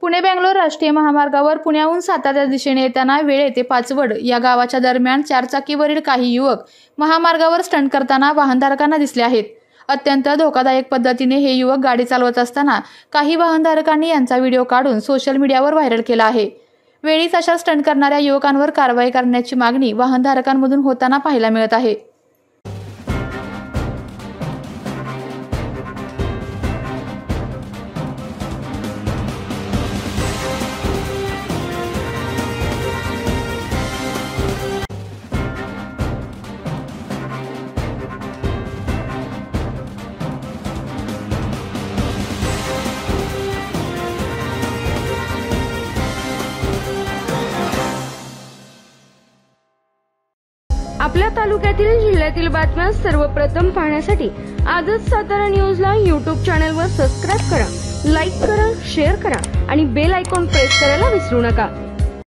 पुणे बेंगलोर राष्ट्रीय महामार्गावर पुण्याहून साताऱ्या दिशेने येताना वेळे ते पाचवड या गावाच्या दरम्यान चारचाकीवरील काही युवक महामार्गावर स्टंट करताना वाहनधारकांना दिसले आहेत। अत्यंत धोकादायक पद्धतीने हे युवक गाडी चालवत असताना काही वाहनधारकांनी यांचा व्हिडिओ काढून सोशल मीडियावर व्हायरल केला आहे। वेळीच अशा स्टंट करणाऱ्या युवकांवर कारवाई करण्याची मागणी वाहनधारकांमधून होताना पाहायला मिळत आहे। आपल्या तालुक्यातील जिल्ह्यातील बातम्या सर्वप्रथम पाहण्यासाठी आजच सातारा न्यूजला YouTube चॅनलवर सबस्क्राइब करा, लाईक करा, शेअर करा आणि बेल आयकॉन प्रेस करायला विसरू नका।